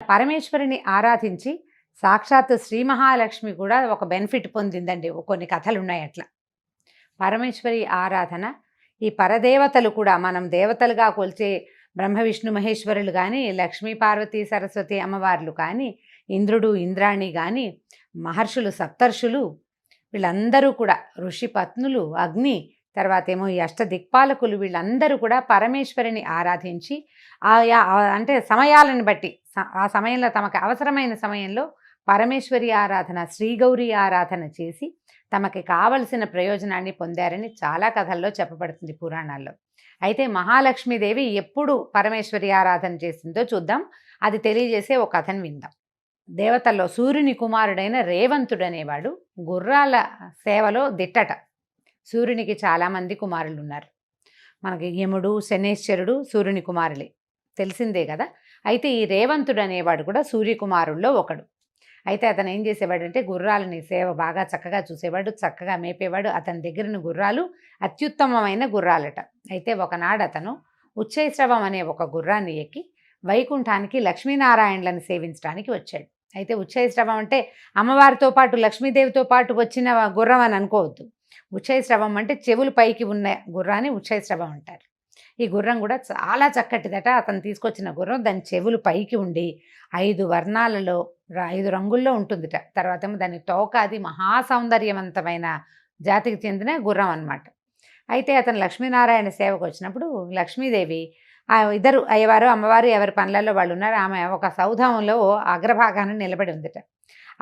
పరమేశ్వరిని ఆరాధించి సాక్షాత్తు శ్రీ మహాలక్ష్మి కూడా ఒక బెనిఫిట్ పొందిందండి. కొన్ని కథలున్నాయి అట్లా. పరమేశ్వరి ఆరాధన ఈ పరదేవతలు కూడా మనం దేవతలుగా కొలిచే బ్రహ్మ విష్ణు మహేశ్వరులు కానీ, లక్ష్మీ పార్వతీ సరస్వతి అమ్మవార్లు కానీ, ఇంద్రుడు ఇంద్రాణి కానీ, మహర్షులు సప్తర్షులు వీళ్ళందరూ కూడా, ఋషి పత్నులు, అగ్ని, తర్వాత ఏమో ఈ అష్టదిక్పాలకులు, వీళ్ళందరూ కూడా పరమేశ్వరిని ఆరాధించి ఆయా అంటే సమయాలను బట్టి ఆ సమయంలో తమకు అవసరమైన సమయంలో పరమేశ్వరి ఆరాధన, శ్రీగౌరీ ఆరాధన చేసి తమకి కావలసిన ప్రయోజనాన్ని పొందారని చాలా కథల్లో చెప్పబడుతుంది పురాణాల్లో. అయితే మహాలక్ష్మీదేవి ఎప్పుడు పరమేశ్వరి ఆరాధన చేసిందో చూద్దాం. అది తెలియజేసే ఒక కథను విందాం. దేవతల్లో సూర్యుని కుమారుడైన రేవంతుడనేవాడు గుర్రాల సేవలో దిట్టట. సూర్యునికి చాలామంది కుమారులు ఉన్నారు. మనకి యముడు, శనేశ్వరుడు సూర్యుని కుమారులే, తెలిసిందే కదా. అయితే ఈ రేవంతుడు అనేవాడు కూడా సూర్యకుమారుల్లో ఒకడు. అయితే అతను ఏం చేసేవాడంటే గుర్రాలని సేవ బాగా చక్కగా చూసేవాడు, చక్కగా మేపేవాడు. అతని దగ్గర గుర్రాలు అత్యుత్తమమైన గుర్రాలట. అయితే ఒకనాడు అతను ఉచ్చైశ్రవం అనే ఒక గుర్రాన్ని ఎక్కి వైకుంఠానికి లక్ష్మీనారాయణలను సేవించడానికి వచ్చాడు. అయితే ఉచ్చైశ్రవం అంటే అమ్మవారితో పాటు లక్ష్మీదేవితో పాటు వచ్చిన గుర్రం అని అనుకోవద్దు. ఉచ్చైశ్రవం అంటే చెవులు పైకి ఉన్న గుర్రాన్ని ఉచ్చైశ్రవం అంటారు. ఈ గుర్రం కూడా చాలా చక్కటిదట. అతను తీసుకొచ్చిన గుర్రం, దాని చెవులు పైకి ఉండి 5 వర్ణాలలో 5 రంగుల్లో ఉంటుందిట. తర్వాత ఏమో దాని తోక అది మహాసౌందర్యవంతమైన జాతికి చెందిన గుర్రం అన్నమాట. అయితే అతను లక్ష్మీనారాయణ సేవకు వచ్చినప్పుడు లక్ష్మీదేవి ఇద్దరు అయ్యవారు అమ్మవారు ఎవరి పనులలో వాళ్ళు ఉన్నారు. ఆమె ఒక సౌధంలో అగ్రభాగాన్ని నిలబడి ఉందిట.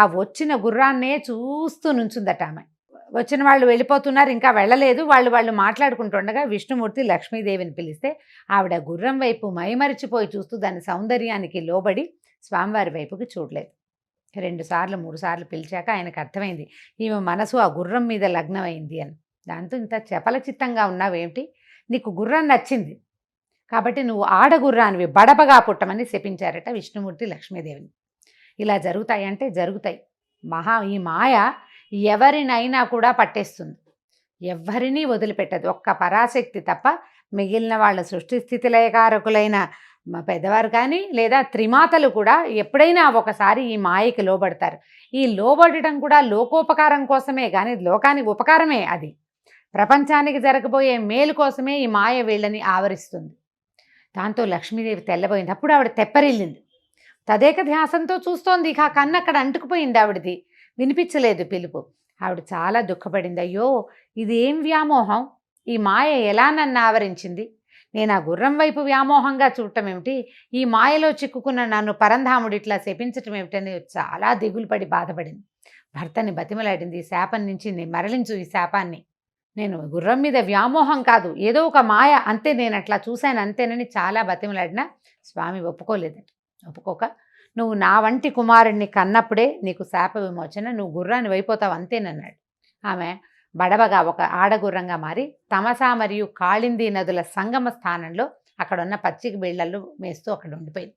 ఆ వచ్చిన గుర్రాన్నే చూస్తూ నుంచుందట ఆమె. వచ్చిన వాళ్ళు వెళ్ళిపోతున్నారు, ఇంకా వెళ్ళలేదు. వాళ్ళు మాట్లాడుకుంటుండగా విష్ణుమూర్తి లక్ష్మీదేవిని పిలిస్తే ఆవిడ గుర్రం వైపు మైమరిచిపోయి చూస్తూ దాని సౌందర్యానికి లోబడి స్వామివారి వైపుకి చూడలేదు. 2 సార్లు 3 సార్లు పిలిచాక ఆయనకు అర్థమైంది ఈమె మనసు ఆ గుర్రం మీద లగ్నమైంది అని. దాంతో ఇంత చపలచిత్తంగా ఉన్నావేమిటి, నీకు గుర్రం నచ్చింది కాబట్టి నువ్వు ఆడగుర్రానివి, బడబగా పుట్టమని శపించారట విష్ణుమూర్తి లక్ష్మీదేవిని. ఇలా జరుగుతాయి అంటే జరుగుతాయి. ఈ మాయ ఎవరినైనా కూడా పట్టేస్తుంది, ఎవరినీ వదిలిపెట్టదు. ఒక్క పరాశక్తి తప్ప మిగిలిన వాళ్ళ సృష్టి స్థితి లయకారకులైన పెద్దవారు కానీ లేదా త్రిమాతలు కూడా ఎప్పుడైనా ఒకసారి ఈ మాయకి లోబడతారు. ఈ లోబడటం కూడా లోకోపకారం కోసమే కానీ లోకానికి ఉపకారమే. అది ప్రపంచానికి జరగబోయే మేలు కోసమే ఈ మాయ వీళ్ళని ఆవరిస్తుంది. దాంతో లక్ష్మీదేవి తెల్లబోయింది. అప్పుడు ఆవిడ తెప్పరిల్లింది. తదేక ధ్యాసంతో చూస్తోంది. ఇక ఆ కన్ను అక్కడ అంటుకుపోయింది ఆవిడది, వినిపించలేదు పిలుపు. ఆవిడ చాలా దుఃఖపడింది. అయ్యో, ఇది ఏం వ్యామోహం, ఈ మాయ ఎలా నన్ను ఆవరించింది, నేను ఆ గుర్రం వైపు వ్యామోహంగా చూడటం ఏమిటి, ఈ మాయలో చిక్కుకున్న నన్ను పరంధాముడు ఇట్లా శపించటం ఏమిటని చాలా దిగులు పడి బాధపడింది. భర్తని బతిమలాడింది, ఈ శాపం నుంచి మరలించు, ఈ శాపాన్ని, నేను గుర్రం మీద వ్యామోహం కాదు, ఏదో ఒక మాయ అంతే, నేను అట్లా చూశాను అంతేనని చాలా బతిమలాడినా స్వామి ఒప్పుకోలేదట. ఒప్పుకోక నువ్వు నా వంటి కుమారుణ్ణి కన్నప్పుడే నీకు శాప విమోచన, నువ్వు గుర్రాన్ని అయిపోతావు అంతేనన్నాడు. ఆమె బడబగా ఒక ఆడగుర్రంగా మారి తమస మరియు కాళింది నదుల సంగమ స్థానంలో అక్కడున్న పచ్చిక బీళ్లలు మేస్తూ అక్కడ ఉండిపోయింది.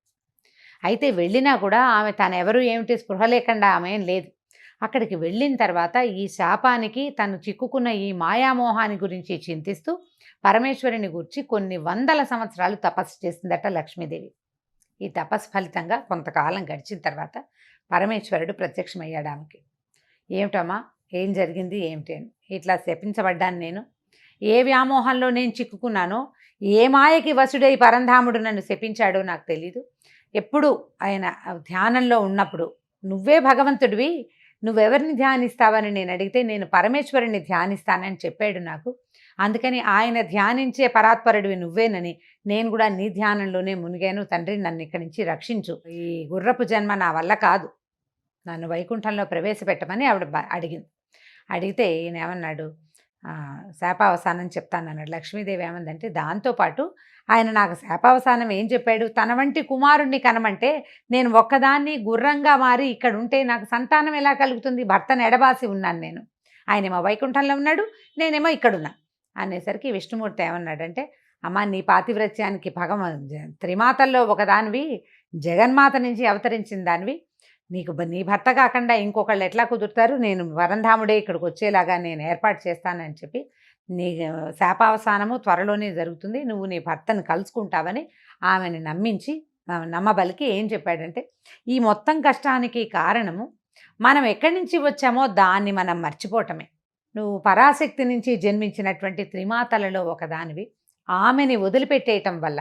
అయితే వెళ్ళినా కూడా ఆమె తనెవరు ఏమిటి స్పృహ లేకుండా ఆమె ఏం లేదు. అక్కడికి వెళ్ళిన తర్వాత ఈ శాపానికి తను చిక్కుకున్న ఈ మాయామోహాన్ని గురించి చింతిస్తూ పరమేశ్వరుని గురించి కొన్ని 100 సంవత్సరాలు తపస్సు చేసిందట లక్ష్మీదేవి. ఈ తపస్సు ఫలితంగా కొంతకాలం గడిచిన తర్వాత పరమేశ్వరుడు ప్రత్యక్షమయ్యాడు ఆమెకి. ఏమిటమ్మా, ఏం జరిగింది ఏమిటి అని. ఇట్లా శపించబడ్డాను నేను, ఏ వ్యామోహంలో నేను చిక్కుకున్నానో, ఏ మాయకి వసుడై పరంధాముడు నన్ను శపించాడో నాకు తెలీదు. ఎప్పుడు ఆయన ధ్యానంలో ఉన్నప్పుడు నువ్వే భగవంతుడివి, నువ్వెవరిని ధ్యానిస్తావని నేను అడిగితే నేను పరమేశ్వరుని ధ్యానిస్తానని చెప్పాడు నాకు. అందుకని ఆయన ధ్యానించే పరాత్పరుడివి నువ్వేనని నేను కూడా నీ ధ్యానంలోనే మునిగాను. తండ్రి, నన్ను ఇక్కడి నుంచి రక్షించు, ఈ గుర్రపు జన్మ నా వల్ల కాదు, నన్ను వైకుంఠంలో ప్రవేశపెట్టమని ఆవిడ అడిగింది. అడిగితే ఈయన ఏమన్నాడు, శాపావసానం చెప్తానన్నాడు. లక్ష్మీదేవి ఏమందంటే దాంతోపాటు ఆయన నాకు శాపావసానం ఏం చెప్పాడు, తన వంటి కుమారుణ్ణి కనమంటే నేను ఒక్కదాన్ని గుర్రంగా మారి ఇక్కడ ఉంటే నాకు సంతానం ఎలా కలుగుతుంది, భర్తను ఎడబాసి ఉన్నాను నేను, ఆయనేమో వైకుంఠంలో ఉన్నాడు, నేనేమో ఇక్కడున్నా అనేసరికి విష్ణుమూర్తి ఏమన్నాడంటే, అమ్మ, నీ పాతివ్రత్యానికి త్రిమాతల్లో ఒకదానివి, జగన్మాత నుంచి అవతరించిన దానివి, నీకు నీ భర్త కాకుండా ఇంకొకళ్ళు ఎట్లా కుదురుతారు, నేను పరంధాముడే ఇక్కడికి వచ్చేలాగా నేను ఏర్పాటు చేస్తానని చెప్పి నీ శాపావసానము త్వరలోనే జరుగుతుంది, నువ్వు నీ భర్తను కలుసుకుంటావని ఆమెను నమ్మించి నమ్మబలికి ఏం చెప్పాడంటే, ఈ మొత్తం కష్టానికి కారణము మనం ఎక్కడి నుంచి వచ్చామో దాన్ని మనం మర్చిపోవటమే. నువ్వు పరాశక్తి నుంచి జన్మించినటువంటి త్రిమాతలలో ఒకదానివి. ఆమెని వదిలిపెట్టేయటం వల్ల,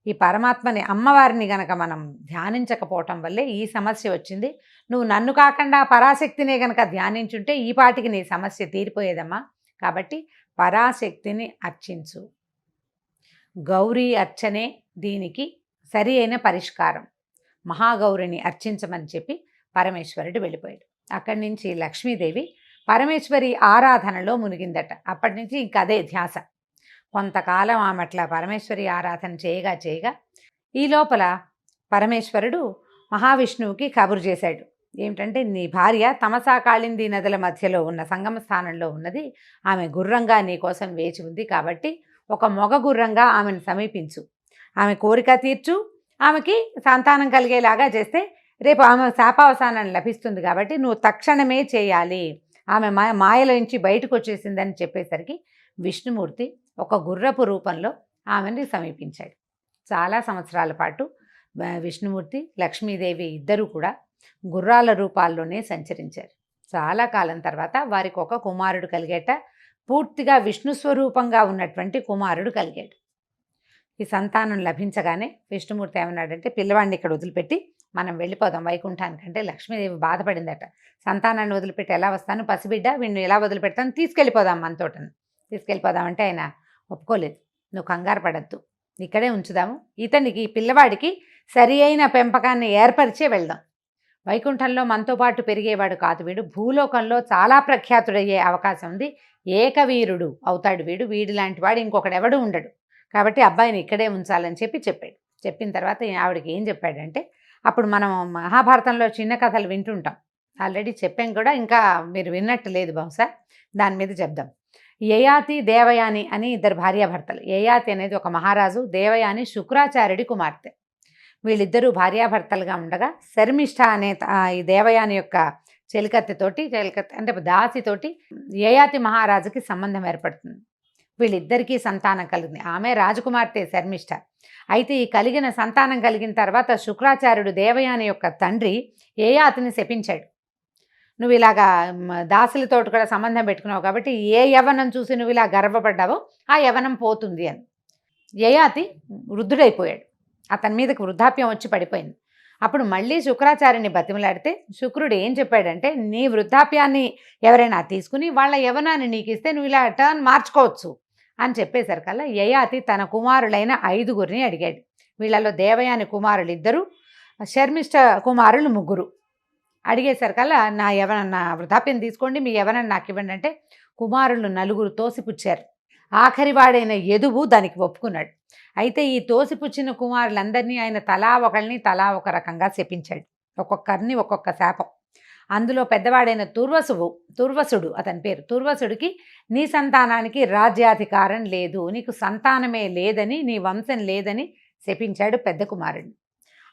ఈ పరమాత్మని అమ్మవారిని గనక మనం ధ్యానించకపోవటం వల్లే ఈ సమస్య వచ్చింది. నువ్వు నన్ను కాకుండా పరాశక్తినే గనక ధ్యానించుంటే ఈ పాటికి నీ సమస్య తీరిపోయేదమ్మా. కాబట్టి పరాశక్తిని అర్చించు. గౌరీ అర్చనే దీనికి సరి అయిన పరిష్కారం. మహాగౌరిని అర్చించమని చెప్పి పరమేశ్వరుడు వెళ్ళిపోయాడు. అక్కడి నుంచి లక్ష్మీదేవి పరమేశ్వరి ఆరాధనలో మునిగిందట. అప్పటి నుంచి ఇంక అదే ధ్యాస. కొంతకాలం ఆమె అట్లా పరమేశ్వరి ఆరాధన చేయగా ఈ లోపల పరమేశ్వరుడు మహావిష్ణువుకి కబురు చేశాడు. ఏమిటంటే, నీ భార్య తమసా కాళింది నదుల మధ్యలో ఉన్న సంగమ స్థానంలో ఉన్నది. ఆమె గుర్రంగా నీ కోసం వేచి ఉంది. కాబట్టి ఒక మొగ గుర్రంగా ఆమెను సమీపించు, ఆమె కోరిక తీర్చు, ఆమెకి సంతానం కలిగేలాగా చేస్తే రేపు ఆమె శాపావసానం లభిస్తుంది. కాబట్టి నువ్వు తక్షణమే చేయాలి. ఆమె మాయలోంచి బయటకు వచ్చేసిందని చెప్పేసరికి విష్ణుమూర్తి ఒక గుర్రపు రూపంలో ఆమెని సమీపించాడు. చాలా సంవత్సరాల పాటు విష్ణుమూర్తి లక్ష్మీదేవి ఇద్దరూ కూడా గుర్రాల రూపాల్లోనే సంచరించారు. చాలా కాలం తర్వాత వారికి ఒక కుమారుడు కలిగేట. పూర్తిగా విష్ణు స్వరూపంగా ఉన్నటువంటి కుమారుడు కలిగాడు. ఈ సంతానం లభించగానే విష్ణుమూర్తి ఏమన్నాడంటే, పిల్లవాడిని ఇక్కడ వదిలిపెట్టి మనం వెళ్ళిపోదాం వైకుంఠానికంటే. లక్ష్మీదేవి బాధపడిందట. సంతానాన్ని వదిలిపెట్టి ఎలా వస్తాను, పసిబిడ్డ, వీడిని ఎలా వదిలిపెడతాను, తీసుకెళ్ళిపోదాం మనతోటను. తీసుకెళ్ళిపోదామంటే ఆయన ఒప్పుకోలేదు. నువ్వు కంగారు పడద్దు, ఇక్కడే ఉంచుదాము. ఇతనికి, పిల్లవాడికి సరి అయిన పెంపకాన్ని ఏర్పరిచే వెళ్దాం. వైకుంఠంలో మనతో పాటు పెరిగేవాడు కాదు వీడు, భూలోకంలో చాలా ప్రఖ్యాతుడయ్యే అవకాశం ఉంది. ఏకవీరుడు అవుతాడు వీడు. వీడి లాంటి వాడు ఇంకొకడెవడు ఉండడు. కాబట్టి అబ్బాయిని ఇక్కడే ఉంచాలని చెప్పాడు. చెప్పిన తర్వాత ఆవిడకి ఏం చెప్పాడంటే, అప్పుడు మనం మహాభారతంలో చిన్న కథలు వింటుంటాం, ఆల్రెడీ చెప్పాం కూడా, ఇంకా మీరు విన్నట్టు లేదు బహుశా, దాని మీద చెప్దాం. యయాతి దేవయాని అని ఇద్దరు భార్యాభర్తలు. యయాతి అనేది ఒక మహారాజు, దేవయాని శుక్రాచార్యుడి కుమార్తె. వీళ్ళిద్దరూ భార్యాభర్తలుగా ఉండగా శర్మిష్ఠ అనే ఈ దేవయాని యొక్క చెలికత్తె అంటే దాసితోటి యయాతి మహారాజుకి సంబంధం ఏర్పడుతుంది. వీళ్ళిద్దరికీ సంతానం కలిగింది. ఆమె రాజకుమార్తె శర్మిష్ఠ. అయితే ఈ కలిగిన సంతానం కలిగిన తర్వాత శుక్రాచార్యుడు దేవయాని యొక్క తండ్రి యయాతిని శపించాడు. నువ్వు ఇలాగా దాసులతో కూడా సంబంధం పెట్టుకున్నావు కాబట్టి ఏ యవనం చూసి నువ్వు ఇలా గర్వపడ్డావో ఆ యవనం పోతుంది అని. యయాతి వృద్ధుడైపోయాడు. అతని మీదకి వృద్ధాప్యం వచ్చి పడిపోయింది. అప్పుడు మళ్ళీ శుక్రాచార్యుని బతిమలాడితే శుక్రుడు ఏం చెప్పాడంటే, నీ వృద్ధాప్యాన్ని ఎవరైనా తీసుకుని వాళ్ళ యవనాన్ని నీకు ఇస్తే నువ్వు ఇలా టర్న్ మార్చుకోవచ్చు అని చెప్పేసరికల్లా యయాతి తన కుమారులైన 5గురిని అడిగాడు. వీళ్ళలో దేవయాని కుమారులు 2, శర్మిష్ఠ కుమారులు 3. అడిగేసరికల్లా నా వృద్ధాప్యం తీసుకోండి, మీ యవనాన్ని నాకు ఇవ్వండి అంటే కుమారులు 4 తోసిపుచ్చారు. ఆఖరివాడైన యదువు దానికి ఒప్పుకున్నాడు. అయితే ఈ తోసిపుచ్చిన కుమారులందరినీ ఆయన తలా ఒక రకంగా శపించాడు. ఒక్కొక్కరిని ఒక్కొక్క శాపం. అందులో పెద్దవాడైన తుర్వసుడు అతని పేరు. తుర్వసుడికి నీ సంతానానికి రాజ్యాధికారం లేదు, నీకు సంతానమే లేదని, నీ వంశం లేదని శపించాడు పెద్ద కుమారుడిని.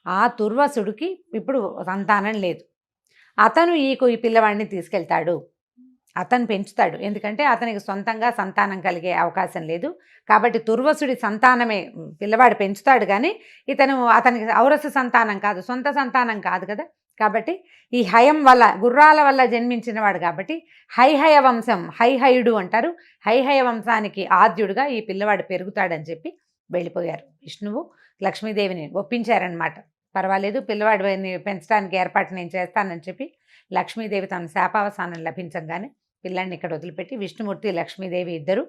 ఆ తుర్వసుడికి ఇప్పుడు సంతానం లేదు. అతను ఈ పిల్లవాడిని తీసుకెళ్తాడు, అతను పెంచుతాడు. ఎందుకంటే అతనికి సొంతంగా సంతానం కలిగే అవకాశం లేదు. కాబట్టి తుర్వసుడి సంతానమే పిల్లవాడు పెంచుతాడు, కానీ అతనికి ఔరస సంతానం కాదు, సొంత సంతానం కాదు కదా. కాబట్టి ఈ హయం వల్ల, గుర్రాల వల్ల జన్మించిన వాడు కాబట్టి హైహయ వంశం, హైహయుడు అంటారు. హైహయ వంశానికి ఆద్యుడుగా ఈ పిల్లవాడు పెరుగుతాడని చెప్పి వెళ్ళిపోయారు. విష్ణువు లక్ష్మీదేవిని ఒప్పించారనమాట. పర్వాలేదు, పిల్లవాడిని పెంచడానికి ఏర్పాటు నేను చేస్తానని చెప్పి లక్ష్మీదేవి తన శాపావసానం లభించగానే పిల్లాడిని ఇక్కడ వదిలిపెట్టి విష్ణుమూర్తి లక్ష్మీదేవి ఇద్దరు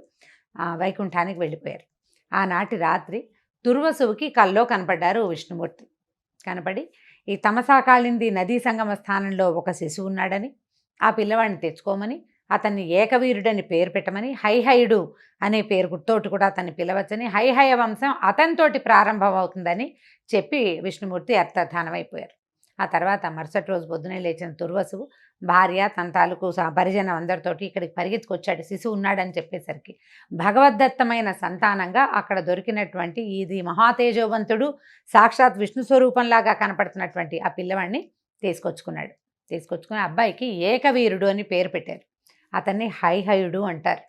వైకుంఠానికి వెళ్ళిపోయారు. ఆనాటి రాత్రి తుర్వసువుకి కల్లో కనపడ్డారు విష్ణుమూర్తి. కనపడి ఈ తమసాకాళింది నదీ సంగమ స్థానంలో ఒక శిశువు ఉన్నాడని, ఆ పిల్లవాడిని తెచ్చుకోమని, అతన్ని ఏకవీరుడని పేరు పెట్టమని, హైహయుడు అనే పేరు గుర్తోటి కూడా అతన్ని పిలవచ్చని, హైహయ వంశం అతనితోటి ప్రారంభం అవుతుందని చెప్పి విష్ణుమూర్తి అర్థాధానమైపోయారు. ఆ తర్వాత మరుసటి రోజు పొద్దునే లేచిన తుర్వసువు భార్య, తన తాలూకు పరిజనం అందరితోటి ఇక్కడికి పరిగెత్తుకొచ్చాడు. శిశువు ఉన్నాడని చెప్పేసరికి భగవద్దత్తమైన సంతానంగా అక్కడ దొరికినటువంటి ఇది మహాతేజోవంతుడు, సాక్షాత్ విష్ణు స్వరూపంలాగా కనపడుతున్నటువంటి ఆ పిల్లవాడిని తీసుకొచ్చుకుని అబ్బాయికి ఏకవీరుడు అని పేరు పెట్టారు. అతన్ని హైహయుడు అంటారు.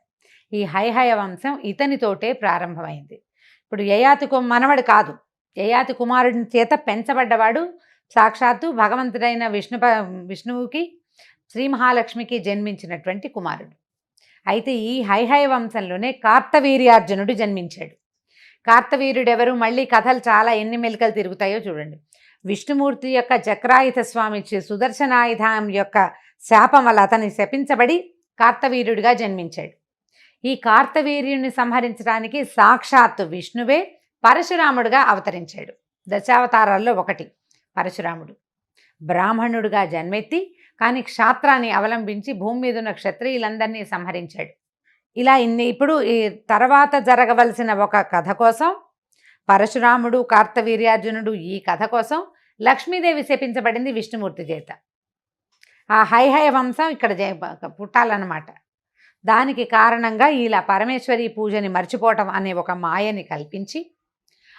ఈ హైహయ వంశం ఇతనితోటే ప్రారంభమైంది. ఇప్పుడు యయాతికు మనవడు కాదు, యయాతి కుమారుని చేత పెంచబడ్డవాడు సాక్షాత్తు భగవంతుడైన విష్ణువుకి శ్రీ మహాలక్ష్మికి జన్మించినటువంటి కుమారుడు. అయితే ఈ హైహయ వంశంలోనే కార్తవీర్యార్జునుడు జన్మించాడు. కార్తవీర్యుడు ఎవరు? మళ్ళీ కథలు చాలా ఎన్ని మెలికలు తిరుగుతాయో చూడండి. విష్ణుమూర్తి యొక్క చక్రాయుధ స్వామి సుదర్శనాయుధం యొక్క శాపం వల్ల అతని శపించబడి కార్తవీర్యుడిగా జన్మించాడు. ఈ కార్తవీర్యుని సంహరించడానికి సాక్షాత్తు విష్ణువే పరశురాముడుగా అవతరించాడు. దశావతారాల్లో ఒకటి పరశురాముడు. బ్రాహ్మణుడుగా జన్మెత్తి కానీ క్షాత్రాన్ని అవలంబించి భూమి మీద ఉన్న క్షత్రియులందరినీ సంహరించాడు. ఇలా ఇప్పుడు ఈ తర్వాత జరగవలసిన ఒక కథ కోసం పరశురాముడు, కార్తవీర్యార్జునుడు, ఈ కథ కోసం లక్ష్మీదేవి శపించబడింది విష్ణుమూర్తి చేత. ఆ హైహయ వంశం ఇక్కడ పుట్టాలన్నమాట. దానికి కారణంగా ఇలా పరమేశ్వరి పూజని మర్చిపోవటం అనే ఒక మాయని కల్పించి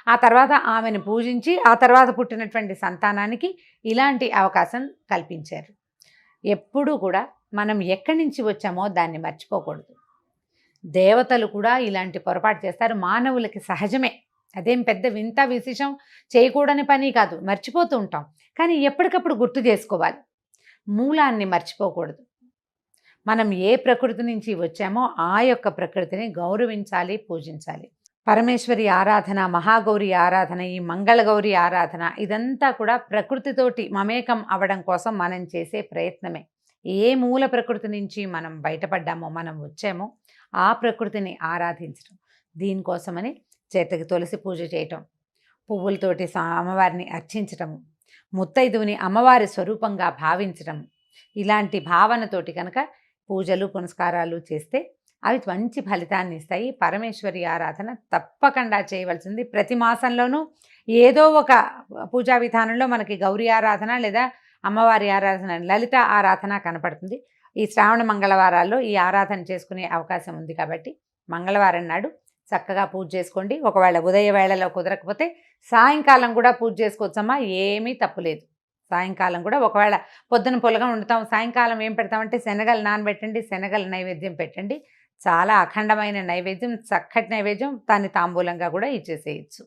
ఆ తర్వాత ఆమెను పూజించి ఆ తర్వాత పుట్టినటువంటి సంతానానికి ఇలాంటి అవకాశం కల్పించారు. ఎప్పుడూ కూడా మనం ఎక్కడి నుంచి వచ్చామో దాన్ని మర్చిపోకూడదు. దేవతలు కూడా ఇలాంటి పొరపాటు చేస్తారు. మానవులకి సహజమే, అదేం పెద్ద వింత విశేషం చేయకూడని పని కాదు. మర్చిపోతూ ఉంటాం, కానీ ఎప్పటికప్పుడు గుర్తు చేసుకోవాలి. మూలాన్ని మర్చిపోకూడదు. మనం ఏ ప్రకృతి నుంచి వచ్చామో ఆ యొక్క ప్రకృతిని గౌరవించాలి, పూజించాలి. పరమేశ్వరి ఆరాధన, మహాగౌరి ఆరాధన, ఈ మంగళగౌరి ఆరాధన ఇదంతా కూడా ప్రకృతితోటి మమేకం అవ్వడం కోసం మనం చేసే ప్రయత్నమే. ఏ మూల ప్రకృతి నుంచి మనం బయటపడ్డామో, మనం వచ్చామో ఆ ప్రకృతిని ఆరాధించడం. దీనికోసమని చేతకి తులసి పూజ చేయటం, పువ్వులతోటి అమ్మవారిని అర్చించటము, ముత్తైదువుని అమ్మవారి స్వరూపంగా భావించటం, ఇలాంటి భావనతోటి కనుక పూజలు పునస్కారాలు చేస్తే అవి మంచి ఫలితాన్ని ఇస్తాయి. పరమేశ్వరి ఆరాధన తప్పకుండా చేయవలసింది. ప్రతి మాసంలోనూ ఏదో ఒక పూజా విధానంలో మనకి గౌరీ ఆరాధన లేదా అమ్మవారి ఆరాధన, లలిత ఆరాధన కనపడుతుంది. ఈ శ్రావణ మంగళవారాల్లో ఈ ఆరాధన చేసుకునే అవకాశం ఉంది కాబట్టి మంగళవారం నాడు చక్కగా పూజ చేసుకోండి. ఒకవేళ ఉదయ వేళలో కుదరకపోతే సాయంకాలం కూడా పూజ చేసుకోవచ్చమ్మా, ఏమీ తప్పులేదు. సాయంకాలం కూడా ఒకవేళ పొద్దున పులగం వండుతాం, సాయంకాలం ఏం పెడతామంటే శనగలు నానబెట్టండి, శనగల నైవేద్యం పెట్టండి. చాలా అఖండమైన నైవేద్యం, చక్కటి నైవేద్యం. దాన్ని తాంబూలంగా కూడా ఇచ్చేసేయచ్చు.